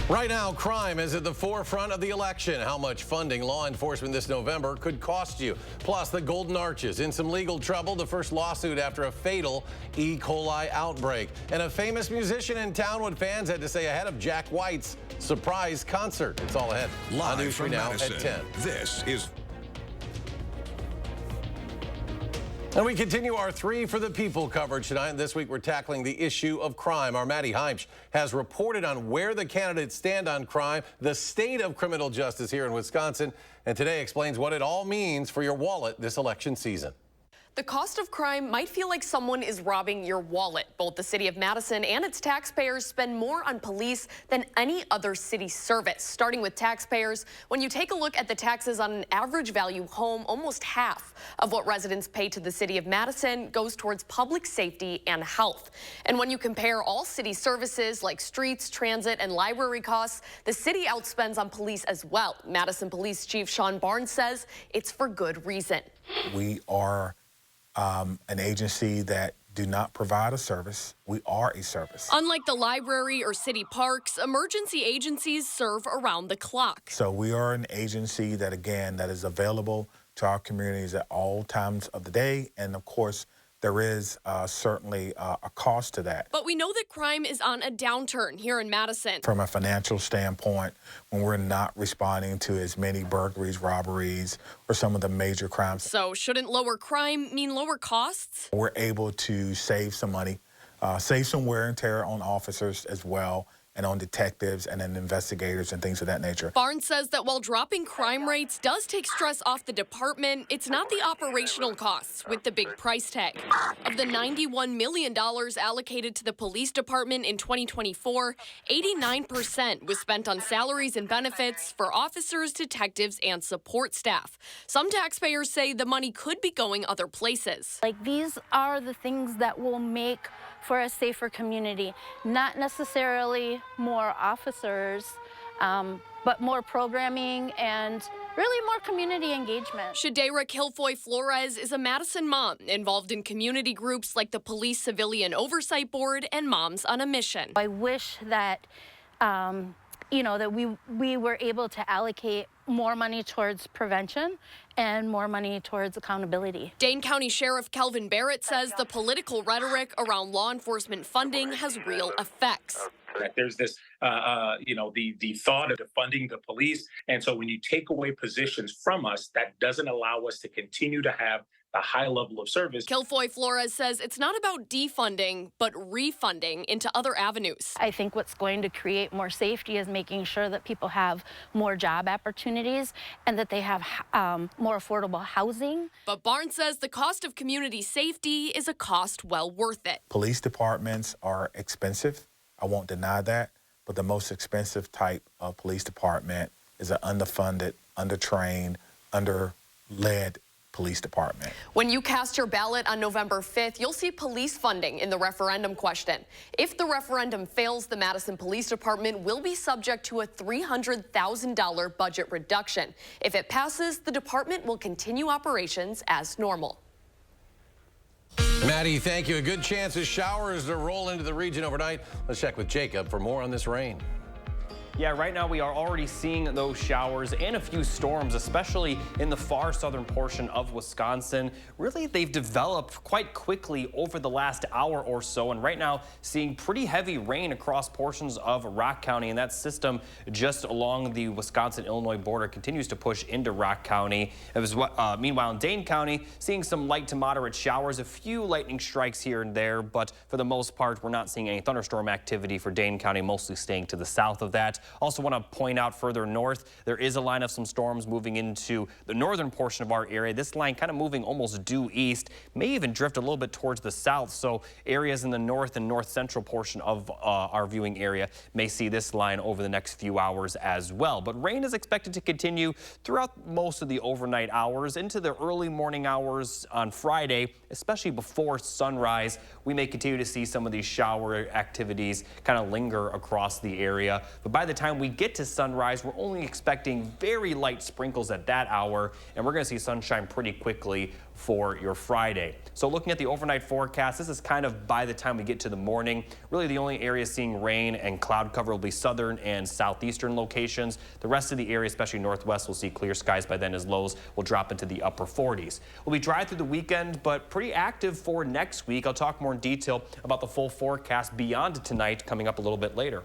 Right now, crime is at the forefront of the election. How much funding law enforcement this November could cost you. Plus, the Golden Arches in some legal trouble. The first lawsuit after a fatal E. coli outbreak. And a famous musician in town, what fans had to say ahead of Jack White's surprise concert. It's all ahead. Live from now Madison, at 10. This is... And we continue our Three for the People coverage tonight. This week, we're tackling the issue of crime. Our Maddie Heimsch has reported on where the candidates stand on crime, the state of criminal justice here in Wisconsin, and today explains what it all means for your wallet this election season. The cost of crime might feel like someone is robbing your wallet. Both the city of Madison and its taxpayers spend more on police than any other city service. Starting with taxpayers, when you take a look at the taxes on an average value home, almost half of what residents pay to the city of Madison goes towards public safety and health. And when you compare all city services like streets, transit, and library costs, the city outspends on police as well. Madison Police Chief Sean Barnes says it's for good reason. We are an agency that do not provide a service. We are a service. Unlike the library or city parks, emergency agencies serve around the clock. So we are an agency that, again, that is available to our communities at all times of the day. And of course, there is certainly a cost to that. But we know that crime is on a downturn here in Madison. From a financial standpoint, when we're not responding to as many burglaries, robberies, or some of the major crimes. So shouldn't lower crime mean lower costs? We're able to save some money, save some wear and tear on officers as well, and on detectives and then investigators and things of that nature. Barnes says that while dropping crime rates does take stress off the department, it's not the operational costs with the big price tag. Of the $91 million allocated to the police department in 2024, 89% was spent on salaries and benefits for officers, detectives, and support staff. Some taxpayers say the money could be going other places. Like, these are the things that will make for a safer community, not necessarily more officers, but more programming and really more community engagement. Shadera Kilfoy Flores is a Madison mom involved in community groups like the Police Civilian Oversight Board and Moms on a Mission. I wish that, that we were able to allocate more money towards prevention and more money towards accountability. Dane County Sheriff Kelvin Barrett says the political rhetoric around law enforcement funding has real effects. There's this, the thought of defunding the police. And so when you take away positions from us, that doesn't allow us to continue to have a high level of service. Kilfoy Flores says it's not about defunding, but refunding into other avenues. I think what's going to create more safety is making sure that people have more job opportunities and that they have more affordable housing. But Barnes says the cost of community safety is a cost well worth it. Police departments are expensive. I won't deny that. But the most expensive type of police department is an underfunded, undertrained, under-led police department. When you cast your ballot on November 5th, you'll see police funding in the referendum question. If the referendum fails, the Madison Police Department will be subject to a $300,000 budget reduction. If it passes, the department will continue operations as normal. Maddie, thank you. A good chance of showers to roll into the region overnight. Let's check with Jacob for more on this rain. Yeah, right now we are already seeing those showers and a few storms, especially in the far southern portion of Wisconsin. Really, they've developed quite quickly over the last hour or so, and right now seeing pretty heavy rain across portions of Rock County, and that system just along the Wisconsin-Illinois border continues to push into Rock County. Meanwhile, in Dane County, seeing some light to moderate showers, a few lightning strikes here and there, but for the most part, we're not seeing any thunderstorm activity for Dane County, mostly staying to the south of that. Also want to point out further north, there is a line of some storms moving into the northern portion of our area. This line kind of moving almost due east, may even drift a little bit towards the south. So areas in the north and north central portion of our viewing area may see this line over the next few hours as well. But rain is expected to continue throughout most of the overnight hours into the early morning hours on Friday, especially before sunrise. We may continue to see some of these shower activities kind of linger across the area. But by the time we get to sunrise, we're only expecting very light sprinkles at that hour, and we're going to see sunshine pretty quickly for your Friday. So looking at the overnight forecast, this is kind of by the time we get to the morning. Really the only areas seeing rain and cloud cover will be southern and southeastern locations. The rest of the area, especially northwest, will see clear skies by then as lows will drop into the upper 40s. We'll be dry through the weekend, but pretty active for next week. I'll talk more in detail about the full forecast beyond tonight coming up a little bit later.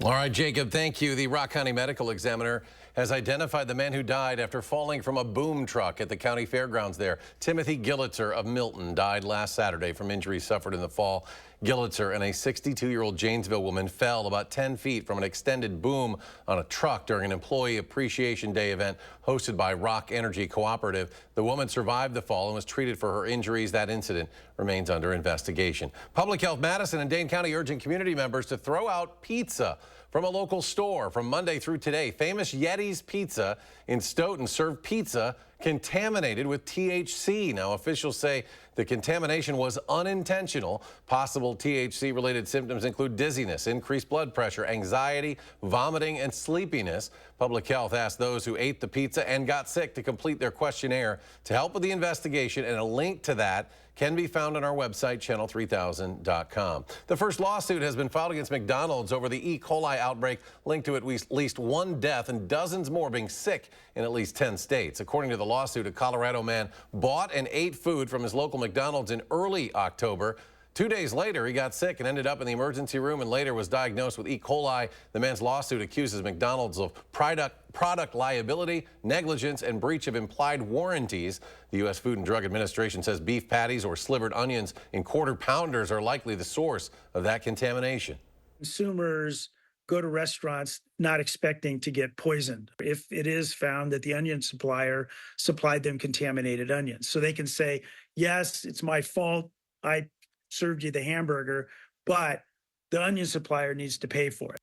All right, Jacob, thank you. The Rock County Medical Examiner has identified the man who died after falling from a boom truck at the county fairgrounds there. Timothy Gillitzer of Milton died last Saturday from injuries suffered in the fall. Gillitzer and a 62-year-old Janesville woman fell about 10 feet from an extended boom on a truck during an Employee Appreciation Day event hosted by Rock Energy Cooperative. The woman survived the fall and was treated for her injuries. That incident remains under investigation. Public Health Madison and Dane County urging community members to throw out pizza from a local store from Monday through today. Famous Yeti's Pizza in Stoughton served pizza contaminated with THC. Now, officials say the contamination was unintentional. Possible THC-related symptoms include dizziness, increased blood pressure, anxiety, vomiting, and sleepiness. Public Health asked those who ate the pizza and got sick to complete their questionnaire to help with the investigation, and a link to that can be found on our website, channel3000.com. The first lawsuit has been filed against McDonald's over the E. coli outbreak linked to at least one death and dozens more being sick in at least 10 states. According to the lawsuit, a Colorado man bought and ate food from his local McDonald's in early October. 2 days later, he got sick and ended up in the emergency room and later was diagnosed with E. coli. The man's lawsuit accuses McDonald's of product liability, negligence, and breach of implied warranties. The U.S. Food and Drug Administration says beef patties or slivered onions in quarter pounders are likely the source of that contamination. Consumers go to restaurants not expecting to get poisoned if it is found that the onion supplier supplied them contaminated onions. So they can say, yes, it's my fault. I served you the hamburger, but the onion supplier needs to pay for it.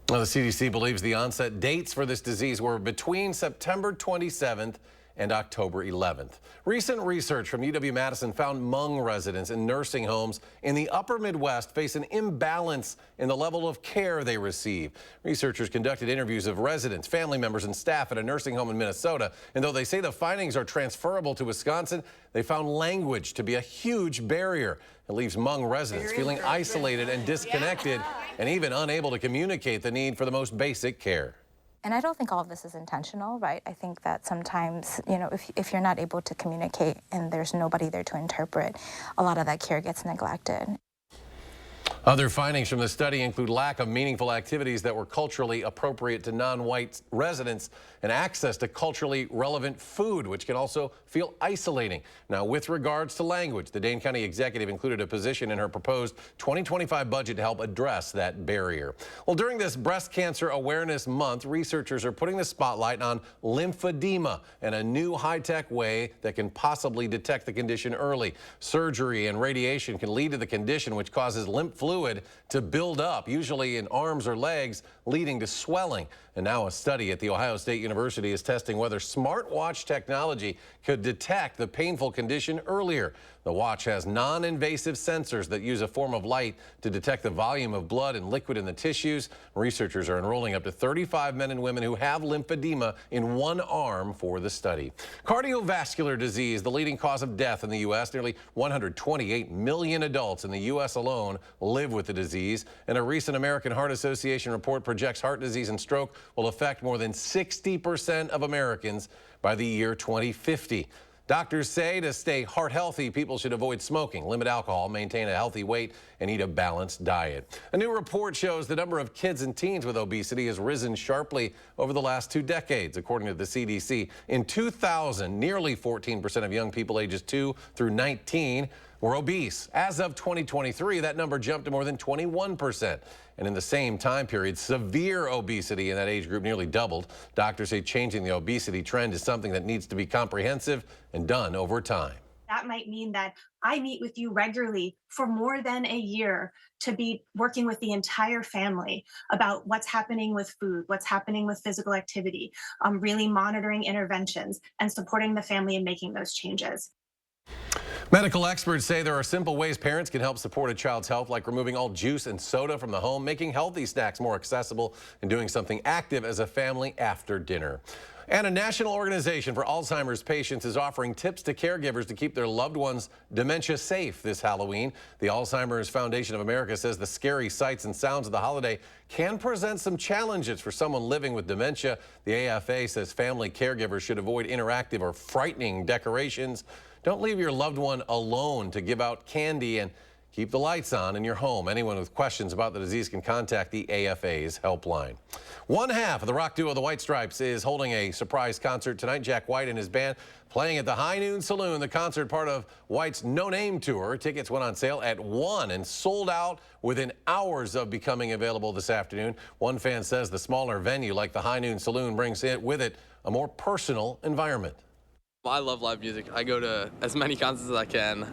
Well, the CDC believes the onset dates for this disease were between September 27th and October 11th. Recent research from UW-Madison found Hmong residents in nursing homes in the upper Midwest face an imbalance in the level of care they receive. Researchers conducted interviews of residents, family members, and staff at a nursing home in Minnesota, and though they say the findings are transferable to Wisconsin, they found language to be a huge barrier. It leaves Hmong residents feeling isolated and disconnected and even unable to communicate the need for the most basic care. And I don't think all of this is intentional, right? I think that sometimes, if you're not able to communicate and there's nobody there to interpret, a lot of that care gets neglected. Other findings from the study include lack of meaningful activities that were culturally appropriate to non-white residents and access to culturally relevant food, which can also feel isolating. Now, with regards to language, the Dane County executive included a position in her proposed 2025 budget to help address that barrier. Well, during this Breast Cancer Awareness Month, researchers are putting the spotlight on lymphedema and a new high-tech way that can possibly detect the condition early. Surgery and radiation can lead to the condition, which causes lymph fluid to build up, usually in arms or legs, leading to swelling. And now a study at The Ohio State University is testing whether smartwatch technology could detect the painful condition earlier. The watch has non-invasive sensors that use a form of light to detect the volume of blood and liquid in the tissues. Researchers are enrolling up to 35 men and women who have lymphedema in one arm for the study. Cardiovascular disease, the leading cause of death in the U.S. Nearly 128 million adults in the U.S. alone live with the disease. And a recent American Heart Association report projects heart disease and stroke will affect more than 60% of Americans by the year 2050. Doctors say to stay heart healthy, people should avoid smoking, limit alcohol, maintain a healthy weight, and eat a balanced diet. A new report shows the number of kids and teens with obesity has risen sharply over the last 2 decades, according to the CDC. In 2000, nearly 14% of young people ages 2 through 19 were obese. As of 2023, that number jumped to more than 21%. And in the same time period, severe obesity in that age group nearly doubled. Doctors say changing the obesity trend is something that needs to be comprehensive and done over time. That might mean that I meet with you regularly for more than a year to be working with the entire family about what's happening with food, what's happening with physical activity, really monitoring interventions and supporting the family in making those changes. Medical experts say there are simple ways parents can help support a child's health, like removing all juice and soda from the home, making healthy snacks more accessible, and doing something active as a family after dinner. And a national organization for Alzheimer's patients is offering tips to caregivers to keep their loved ones dementia safe this Halloween. The Alzheimer's Foundation of America says the scary sights and sounds of the holiday can present some challenges for someone living with dementia. The AFA says family caregivers should avoid interactive or frightening decorations. Don't leave your loved one alone to give out candy, and keep the lights on in your home. Anyone with questions about the disease can contact the AFA's helpline. One half of the rock duo The White Stripes is holding a surprise concert tonight. Jack White and his band playing at the High Noon Saloon. The concert, part of White's No Name Tour. Tickets went on sale at 1 and sold out within hours of becoming available this afternoon. One fan says the smaller venue like the High Noon Saloon brings with it a more personal environment. I love live music. I go to as many concerts as I can.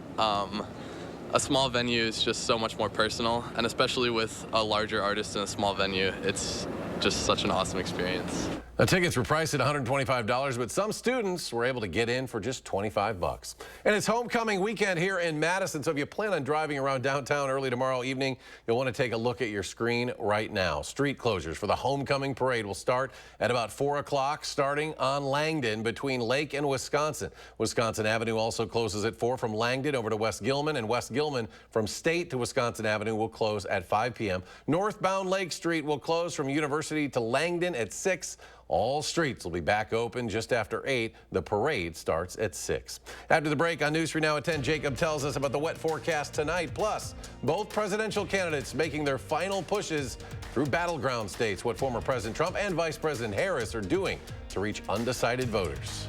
A small venue is just so much more personal, and especially with a larger artist in a small venue, it's just such an awesome experience. The tickets were priced at $125, but some students were able to get in for just $25. And it's homecoming weekend here in Madison, so if you plan on driving around downtown early tomorrow evening, you'll want to take a look at your screen right now. Street closures for the homecoming parade will start at about 4 o'clock, starting on Langdon between Lake and Wisconsin. Wisconsin Avenue also closes at 4 from Langdon over to West Gilman, and West Gilman from State to Wisconsin Avenue will close at 5 p.m. Northbound Lake Street will close from University to Langdon at 6. All streets will be back open just after 8. The parade starts at 6. After the break on News 3 Now at 10, Jacob tells us about the wet forecast tonight. Plus, both presidential candidates making their final pushes through battleground states. What former President Trump and Vice President Harris are doing to reach undecided voters.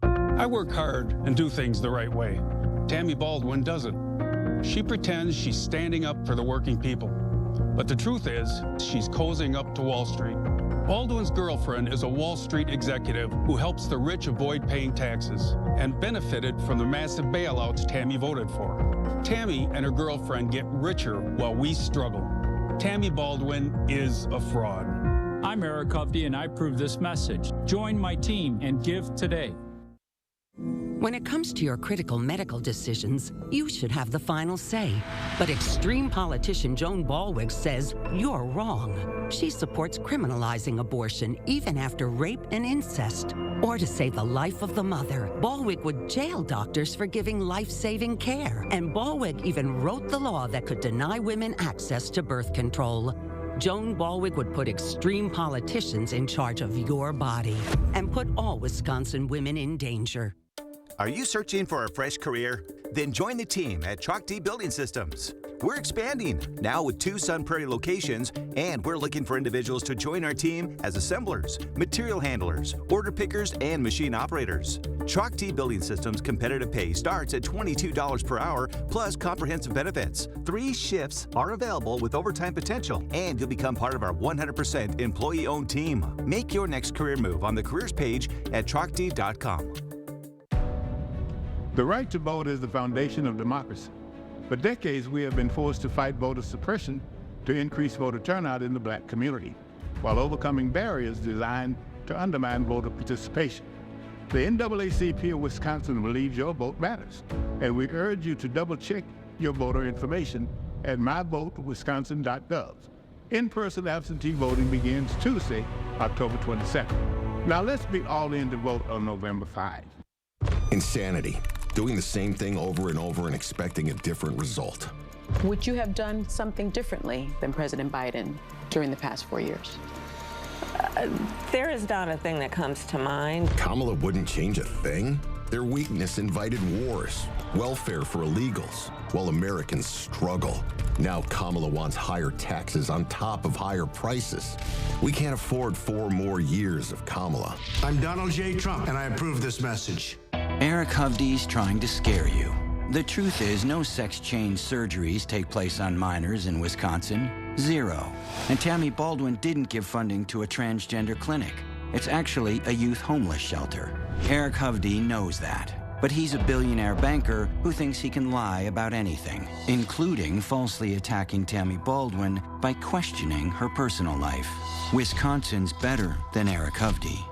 I work hard and do things the right way. Tammy Baldwin doesn't. She pretends she's standing up for the working people. But the truth is, she's cozying up to Wall Street. Baldwin's girlfriend is a Wall Street executive who helps the rich avoid paying taxes and benefited from the massive bailouts Tammy voted for. Tammy and her girlfriend get richer while we struggle. Tammy Baldwin is a fraud. I'm Eric Hovde, and I approve this message. Join my team and give today. When it comes to your critical medical decisions, you should have the final say. But extreme politician Joan Ballweg says you're wrong. She supports criminalizing abortion even after rape and incest. Or to save the life of the mother, Ballweg would jail doctors for giving life-saving care. And Ballweg even wrote the law that could deny women access to birth control. Joan Ballweg would put extreme politicians in charge of your body and put all Wisconsin women in danger. Are you searching for a fresh career? Then join the team at Chalk D Building Systems. We're expanding, now with 2 Sun Prairie locations, and we're looking for individuals to join our team as assemblers, material handlers, order pickers, and machine operators. Chalk D Building Systems competitive pay starts at $22 per hour plus comprehensive benefits. 3 shifts are available with overtime potential, and you'll become part of our 100% employee-owned team. Make your next career move on the careers page at chalkd.com. The right to vote is the foundation of democracy. For decades, we have been forced to fight voter suppression to increase voter turnout in the Black community, while overcoming barriers designed to undermine voter participation. The NAACP of Wisconsin believes your vote matters, and we urge you to double-check your voter information at myvotewisconsin.gov. In-person absentee voting begins Tuesday, October 22nd. Now let's be all in to vote on November 5. Insanity. Doing the same thing over and over and expecting a different result. Would you have done something differently than President Biden during the past 4 years? There is not a thing that comes to mind. Kamala wouldn't change a thing? Their weakness invited wars, welfare for illegals, while Americans struggle. Now Kamala wants higher taxes on top of higher prices. We can't afford 4 more years of Kamala. I'm Donald J. Trump, and I approve this message. Eric Hovde's trying to scare you. The truth is, no sex change surgeries take place on minors in Wisconsin. 0. And Tammy Baldwin didn't give funding to a transgender clinic. It's actually a youth homeless shelter. Eric Hovde knows that. But he's a billionaire banker who thinks he can lie about anything, including falsely attacking Tammy Baldwin by questioning her personal life. Wisconsin's better than Eric Hovde.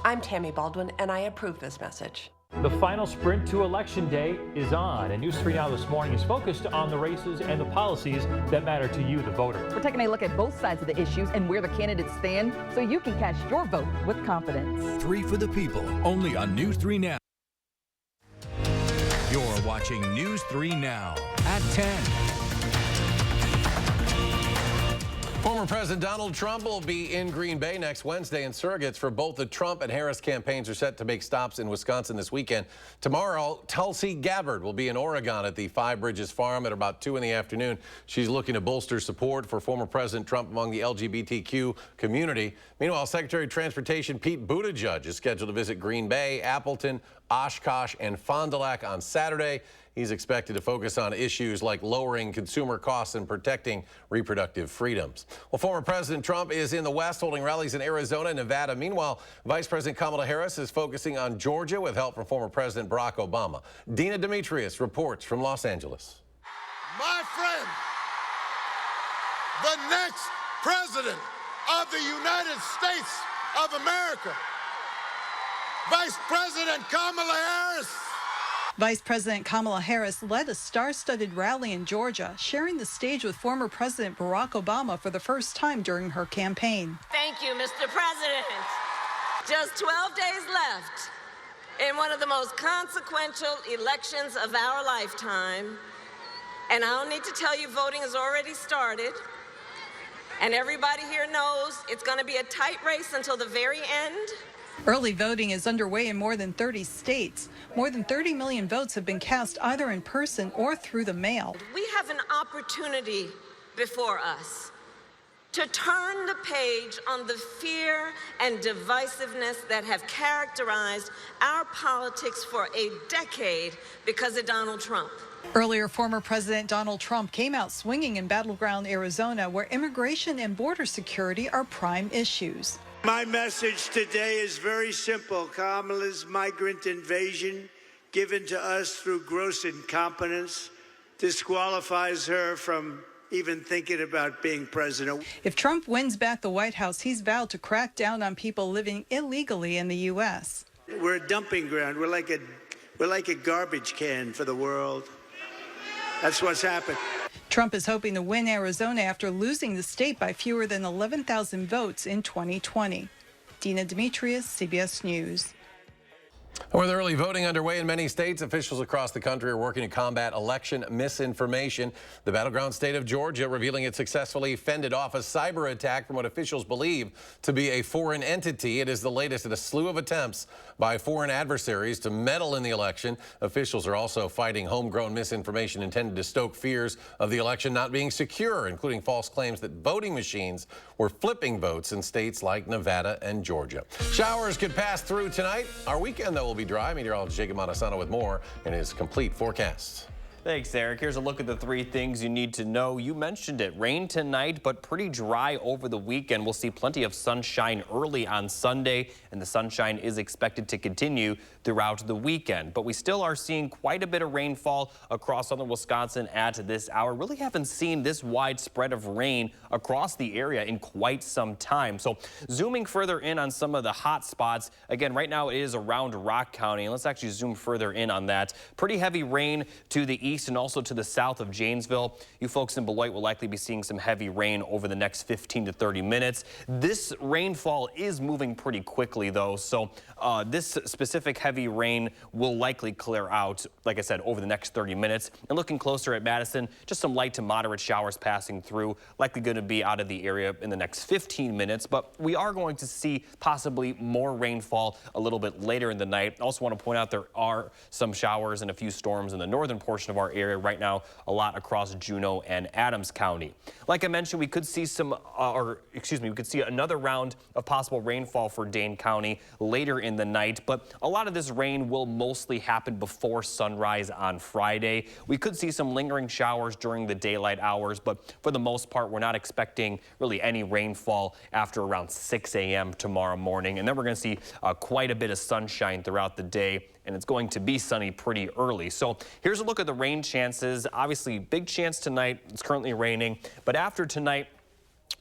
I'm Tammy Baldwin, and I approve this message. The final sprint to Election Day is on, and News 3 Now this morning is focused on the races and the policies that matter to you, the voter. We're taking a look at both sides of the issues and where the candidates stand so you can cast your vote with confidence. 3 for the People, only on News 3 Now. You're watching News 3 Now at 10. Former President Donald Trump will be in Green Bay next Wednesday, and surrogates for both the Trump and Harris campaigns are set to make stops in Wisconsin this weekend. Tomorrow, Tulsi Gabbard will be in Oregon at the Five Bridges Farm at about 2 in the afternoon. She's looking to bolster support for former President Trump among the LGBTQ community. Meanwhile, Secretary of Transportation Pete Buttigieg is scheduled to visit Green Bay, Appleton, Oshkosh, and Fond du Lac on Saturday. He's expected to focus on issues like lowering consumer costs and protecting reproductive freedoms. Well, former President Trump is in the West holding rallies in Arizona and Nevada. Meanwhile, Vice President Kamala Harris is focusing on Georgia with help from former President Barack Obama. Dina Demetrius reports from Los Angeles. My friend, the next president of the United States of America, Vice President Kamala Harris. Vice President Kamala Harris led a star-studded rally in Georgia, sharing the stage with former President Barack Obama for the first time during her campaign. Thank you, Mr. President. Just 12 days left in one of the most consequential elections of our lifetime. And I don't need to tell you, voting has already started. And everybody here knows it's going to be a tight race until the very end. Early voting is underway in more than 30 states. More than 30 million votes have been cast either in person or through the mail. We have an opportunity before us to turn the page on the fear and divisiveness that have characterized our politics for a decade because of Donald Trump. Earlier, former President Donald Trump came out swinging in battleground Arizona, where immigration and border security are prime issues. My message today is very simple. Kamala's migrant invasion, given to us through gross incompetence, disqualifies her from even thinking about being president. If Trump wins back the White House, he's vowed to crack down on people living illegally in the U.S. We're a dumping ground. We're like a garbage can for the world. That's what's happened. Trump is hoping to win Arizona after losing the state by fewer than 11,000 votes in 2020. Dina Demetrius, CBS News. With early voting underway in many states, officials across the country are working to combat election misinformation. The battleground state of Georgia revealing it successfully fended off a cyber attack from what officials believe to be a foreign entity. It is the latest in a slew of attempts by foreign adversaries to meddle in the election. Officials are also fighting homegrown misinformation intended to stoke fears of the election not being secure, including false claims that voting machines were flipping votes in states like Nevada and Georgia. Showers could pass through tonight. Our weekend, though, will be dry. Meteorologist Jacob Madison with more in his complete forecast. Thanks, Eric. Here's a look at the 3 things you need to know. You mentioned it. Rain tonight, but pretty dry over the weekend. We'll see plenty of sunshine early on Sunday, and the sunshine is expected to continue throughout the weekend. But we still are seeing quite a bit of rainfall across southern Wisconsin at this hour. Really haven't seen this widespread of rain across the area in quite some time. So zooming further in on some of the hot spots, again, right now it is around Rock County. And let's actually zoom further in on that. Pretty heavy rain to the east and also to the south of Janesville. You folks in Beloit will likely be seeing some heavy rain over the next 15 to 30 minutes. This rainfall is moving pretty quickly, though, so this specific heavy rain will likely clear out, like I said, over the next 30 minutes. And looking closer at Madison, just some light to moderate showers passing through, likely going to be out of the area in the next 15 minutes, but we are going to see possibly more rainfall a little bit later in the night. I also want to point out there are some showers and a few storms in the northern portion of our area right now, a lot across Juneau and Adams County. Like I mentioned, we could see we could see another round of possible rainfall for Dane County later in the night, but a lot of this rain will mostly happen before sunrise on Friday. We could see some lingering showers during the daylight hours, but for the most part, we're not expecting really any rainfall after around 6 a.m. tomorrow morning. And then we're going to see quite a bit of sunshine throughout the day, and it's going to be sunny pretty early. So here's a look at the rain chances. Obviously, big chance tonight. It's currently raining, but after tonight,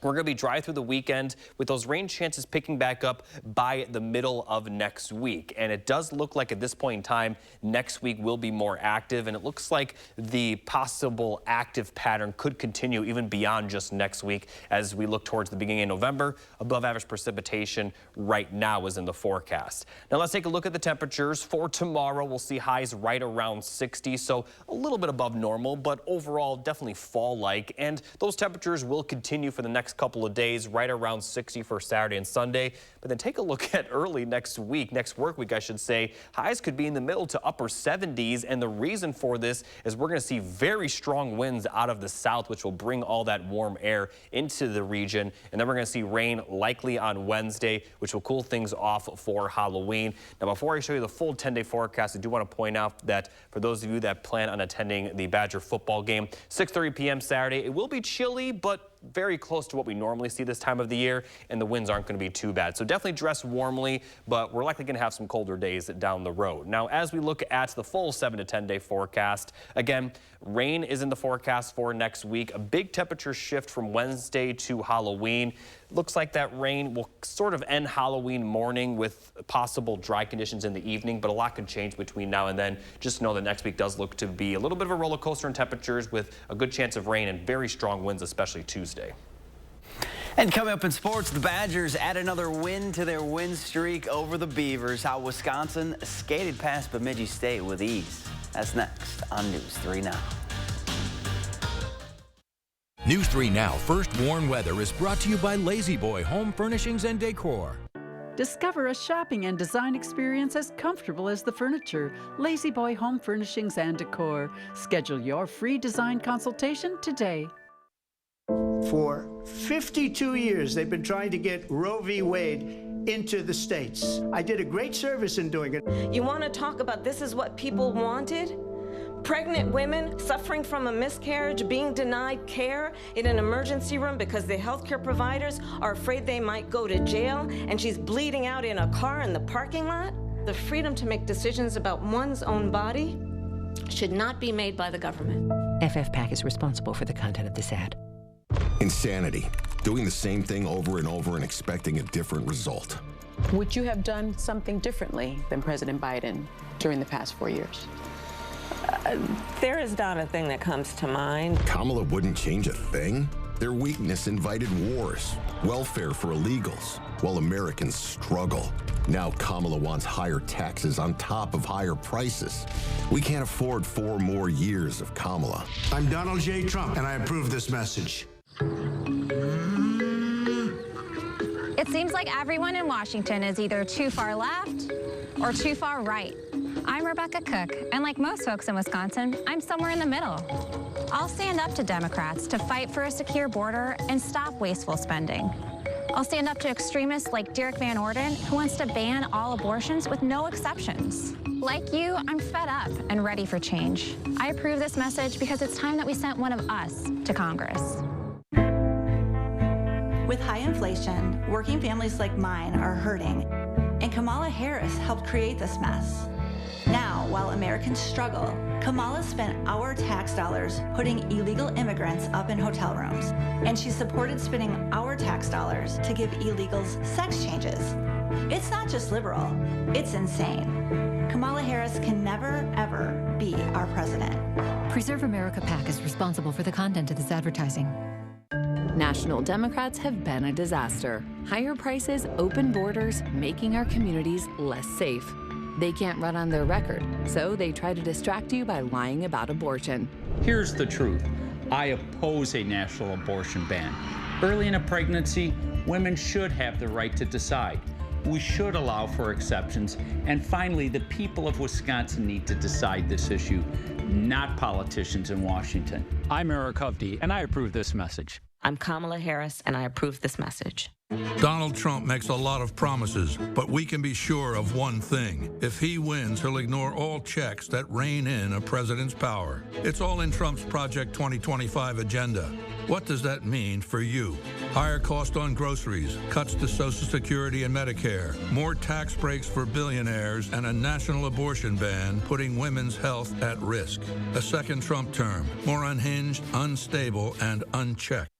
We're going to be dry through the weekend with those rain chances picking back up by the middle of next week. And it does look like at this point in time, next week will be more active. And it looks like the possible active pattern could continue even beyond just next week as we look towards the beginning of November. Above average precipitation right now is in the forecast. Now let's take a look at the temperatures. For tomorrow, we'll see highs right around 60, so a little bit above normal, but overall definitely fall-like. And those temperatures will continue for the next couple of days, right around 60 for Saturday and Sunday. But then take a look at early next week, next work week, I should say. Highs could be in the middle to upper 70s. And the reason for this is we're going to see very strong winds out of the south, which will bring all that warm air into the region. And then we're going to see rain likely on Wednesday, which will cool things off for Halloween. Now, before I show you the full 10-day forecast, I do want to point out that for those of you that plan on attending the Badger football game, 6:30 p.m. Saturday, it will be chilly, but very close to what we normally see this time of the year, and the winds aren't going to be too bad. So definitely dress warmly, but we're likely going to have some colder days down the road. Now, as we look at the full 7 to 10 day forecast, again, rain is in the forecast for next week. A big temperature shift from Wednesday to Halloween. Looks like that rain will sort of end Halloween morning with possible dry conditions in the evening, but a lot could change between now and then. Just know that next week does look to be a little bit of a roller coaster in temperatures with a good chance of rain and very strong winds, especially Tuesday. And coming up in sports, the Badgers add another win to their win streak over the Beavers. How Wisconsin skated past Bemidji State with ease. That's next on News 3 Now. News 3 Now First Warn Weather is brought to you by Lazy Boy Home Furnishings and Decor. Discover a shopping and design experience as comfortable as the furniture. Lazy Boy Home Furnishings and Decor. Schedule your free design consultation today. For 52 years, they've been trying to get Roe v. Wade into the states. I did a great service in doing it. You want to talk about this is what people wanted? Pregnant women suffering from a miscarriage being denied care in an emergency room because the healthcare providers are afraid they might go to jail, and she's bleeding out in a car in the parking lot. The freedom to make decisions about one's own body should not be made by the government. FFPAC is responsible for the content of this ad. Insanity. Doing the same thing over and over and expecting a different result. Would you have done something differently than President Biden during the past 4 years? There is not a thing that comes to mind. Kamala wouldn't change a thing? Their weakness invited wars, welfare for illegals, while Americans struggle. Now Kamala wants higher taxes on top of higher prices. We can't afford 4 more years of Kamala. I'm Donald J. Trump, and I approve this message. It seems like everyone in Washington is either too far left or too far right. I'm Rebecca Cook, and like most folks in Wisconsin, I'm somewhere in the middle. I'll stand up to Democrats to fight for a secure border and stop wasteful spending. I'll stand up to extremists like Derek Van Orden, who wants to ban all abortions with no exceptions. Like you, I'm fed up and ready for change. I approve this message because it's time that we sent one of us to Congress. With high inflation, working families like mine are hurting, and Kamala Harris helped create this mess. Now, while Americans struggle, Kamala spent our tax dollars putting illegal immigrants up in hotel rooms, and she supported spending our tax dollars to give illegals sex changes. It's not just liberal, it's insane. Kamala Harris can never, ever be our president. Preserve America PAC is responsible for the content of this advertising. National Democrats have been a disaster. Higher prices, open borders, making our communities less safe. They can't run on their record, so they try to distract you by lying about abortion. Here's the truth. I oppose a national abortion ban. Early in a pregnancy, women should have the right to decide. We should allow for exceptions. And finally, the people of Wisconsin need to decide this issue, not politicians in Washington. I'm Eric Hovde, and I approve this message. I'm Kamala Harris, and I approve this message. Donald Trump makes a lot of promises, but we can be sure of one thing. If he wins, he'll ignore all checks that rein in a president's power. It's all in Trump's Project 2025 agenda. What does that mean for you? Higher cost on groceries, cuts to Social Security and Medicare, more tax breaks for billionaires, and a national abortion ban putting women's health at risk. A second Trump term, more unhinged, unstable, and unchecked.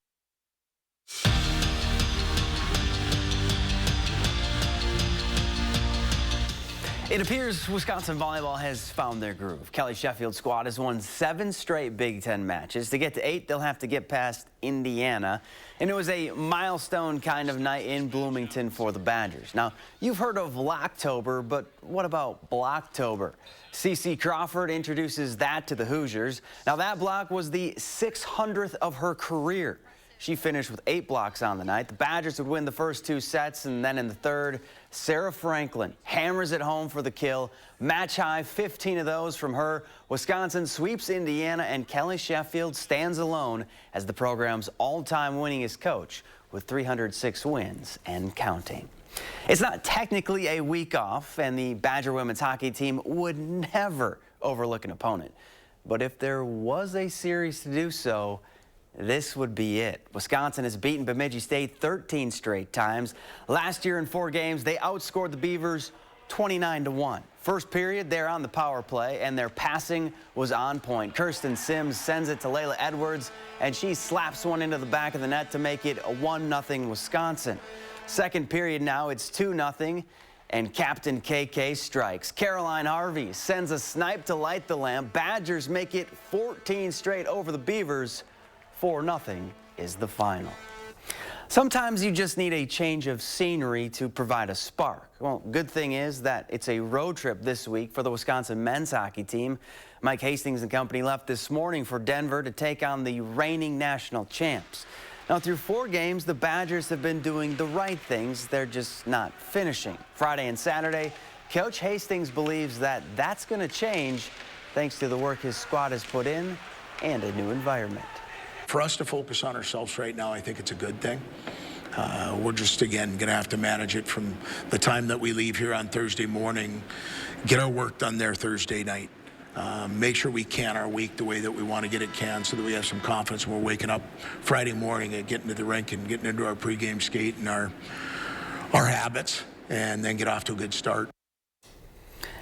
It appears Wisconsin volleyball has found their groove. Kelly Sheffield's squad has won 7 straight Big Ten matches. To get to 8, they'll have to get past Indiana. And it was a milestone kind of night in Bloomington for the Badgers. Now, you've heard of Locktober, but what about Blocktober? CeCe Crawford introduces that to the Hoosiers. Now, that block was the 600th of her career. She finished with 8 blocks on the night. The Badgers would win the first 2 sets, and then in the third, Sarah Franklin hammers it home for the kill. Match high, 15 of those from her. Wisconsin sweeps Indiana, and Kelly Sheffield stands alone as the program's all-time winningest coach with 306 wins and counting. It's not technically a week off, and the Badger women's hockey team would never overlook an opponent. But if there was a series to do so, this would be it. Wisconsin has beaten Bemidji State 13 straight times. Last year in 4 games, they outscored the Beavers 29-1. First period, they're on the power play, and their passing was on point. Kirsten Sims sends it to Layla Edwards, and she slaps one into the back of the net to make it a 1-0 Wisconsin. Second period now, it's 2-0, and Captain KK strikes. Caroline Harvey sends a snipe to light the lamp. Badgers make it 14 straight over the Beavers. 4-0 is the final. Sometimes you just need a change of scenery to provide a spark. Well, good thing is that it's a road trip this week for the Wisconsin men's hockey team. Mike Hastings and company left this morning for Denver to take on the reigning national champs. Now, through 4 games, the Badgers have been doing the right things. They're just not finishing. Friday and Saturday, Coach Hastings believes that that's going to change thanks to the work his squad has put in and a new environment. For us to focus on ourselves right now, I think it's a good thing. We're just, again, going to have to manage it from the time that we leave here on Thursday morning, get our work done there Thursday night, make sure we can our week the way that we want to get it canned so that we have some confidence when we're waking up Friday morning and getting to the rink and getting into our pregame skate and our habits, and then get off to a good start.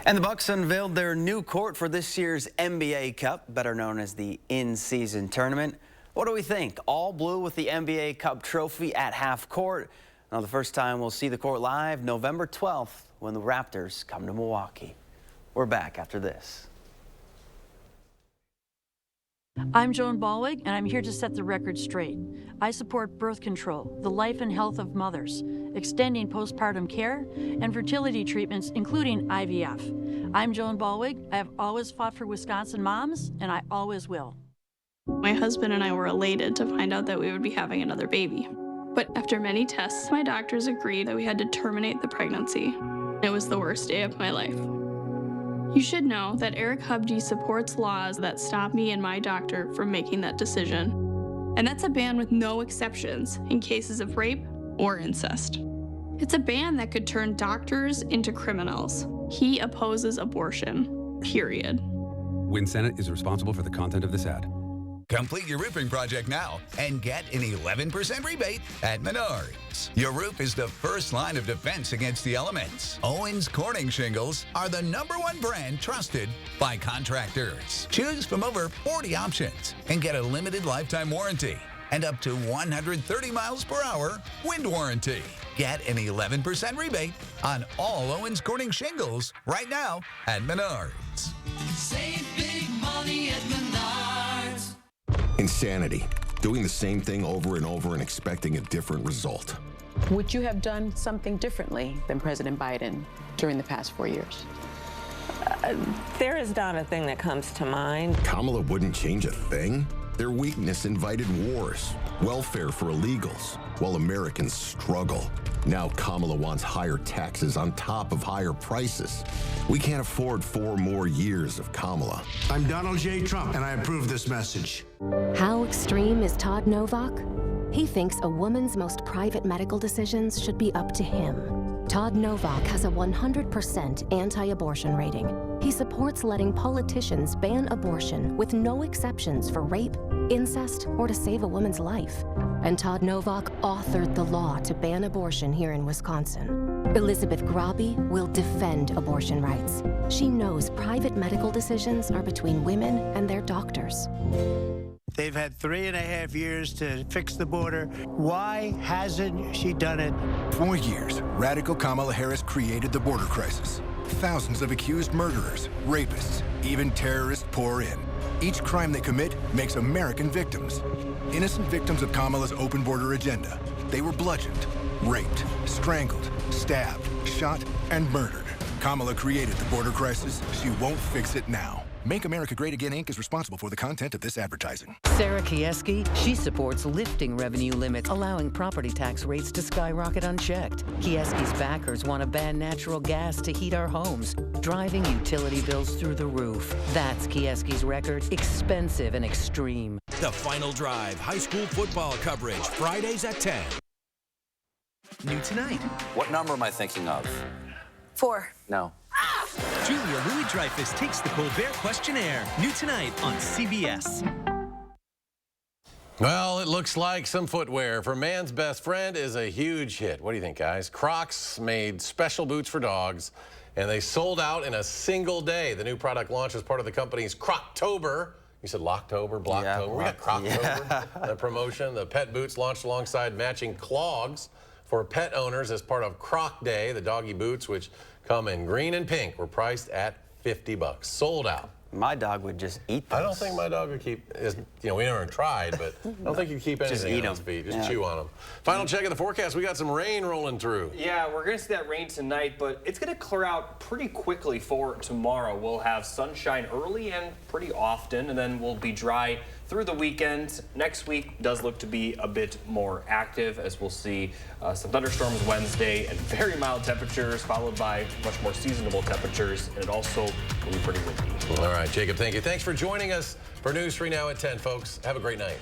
And the Bucks unveiled their new court for this year's NBA Cup, better known as the in-season tournament. What do we think? All blue with the NBA Cup trophy at half court. Now, the first time we'll see the court live, November 12th, when the Raptors come to Milwaukee. We're back after this. I'm Joan Balwig, and I'm here to set the record straight. I support birth control, the life and health of mothers, extending postpartum care, and fertility treatments, including IVF. I'm Joan Balwig. I have always fought for Wisconsin moms, and I always will. My husband and I were elated to find out that we would be having another baby. But after many tests, my doctors agreed that we had to terminate the pregnancy. It was the worst day of my life. You should know that Eric Hubge supports laws that stop me and my doctor from making that decision. And that's a ban with no exceptions in cases of rape or incest. It's a ban that could turn doctors into criminals. He opposes abortion, period. WIN Senate is responsible for the content of this ad. Complete your roofing project now and get an 11% rebate at Menards. Your roof is the first line of defense against the elements. Owens Corning shingles are the #1 brand trusted by contractors. Choose from over 40 options and get a limited lifetime warranty and up to 130 miles per hour wind warranty. Get an 11% rebate on all Owens Corning shingles right now at Menards. Save big money at Menards. Insanity. Doing the same thing over and over and expecting a different result. Would you have done something differently than President Biden during the past 4 years? There is not a thing that comes to mind. Kamala wouldn't change a thing? Their weakness invited wars, welfare for illegals, while Americans struggle. Now Kamala wants higher taxes on top of higher prices. We can't afford 4 more years of Kamala. I'm Donald J. Trump, and I approve this message. How extreme is Todd Novak? He thinks a woman's most private medical decisions should be up to him. Todd Novak has a 100% anti-abortion rating. He supports letting politicians ban abortion with no exceptions for rape, incest, or to save a woman's life. And Todd Novak authored the law to ban abortion here in Wisconsin. Elizabeth Grabe will defend abortion rights. She knows private medical decisions are between women and their doctors. They've had 3.5 years to fix the border. Why hasn't she done it? 4 years, radical Kamala Harris created the border crisis. Thousands of accused murderers, rapists, even terrorists pour in. Each crime they commit makes American victims. Innocent victims of Kamala's open border agenda. They were bludgeoned, raped, strangled, stabbed, shot, and murdered. Kamala created the border crisis. She won't fix it now. Make America Great Again, Inc. is responsible for the content of this advertising. Sarah Kieski, she supports lifting revenue limits, allowing property tax rates to skyrocket unchecked. Kieski's backers want to ban natural gas to heat our homes, driving utility bills through the roof. That's Kieski's record, expensive and extreme. The Final Drive high school football coverage, Fridays at 10. New tonight. What number am I thinking of? 4. No. Julia Louis-Dreyfus takes the Colbert Questionnaire. New tonight on CBS. Well, it looks like some footwear for man's best friend is a huge hit. What do you think, guys? Crocs made special boots for dogs, and they sold out in a single day. The new product launch is part of the company's Croctober. You said Locktober, Blocktober. Yeah, we got Croctober, yeah. The promotion. The pet boots launched alongside matching clogs for pet owners as part of Croc Day. The doggy boots, which come in green and pink, were priced at $50. Sold out. My dog would just eat those. I don't think my dog would keep, we never tried, but I don't think you keep anything on his feet. Just chew on them. Final check of the forecast. We got some rain rolling through. Yeah, we're going to see that rain tonight, but it's going to clear out pretty quickly for tomorrow. We'll have sunshine early and pretty often, and then we'll be dry through the weekend. Next week does look to be a bit more active, as we'll see some thunderstorms Wednesday and very mild temperatures, followed by much more seasonable temperatures, and it also will be pretty windy. All right, Jacob, thank you. Thanks for joining us for News 3 Now at 10, folks. Have a great night.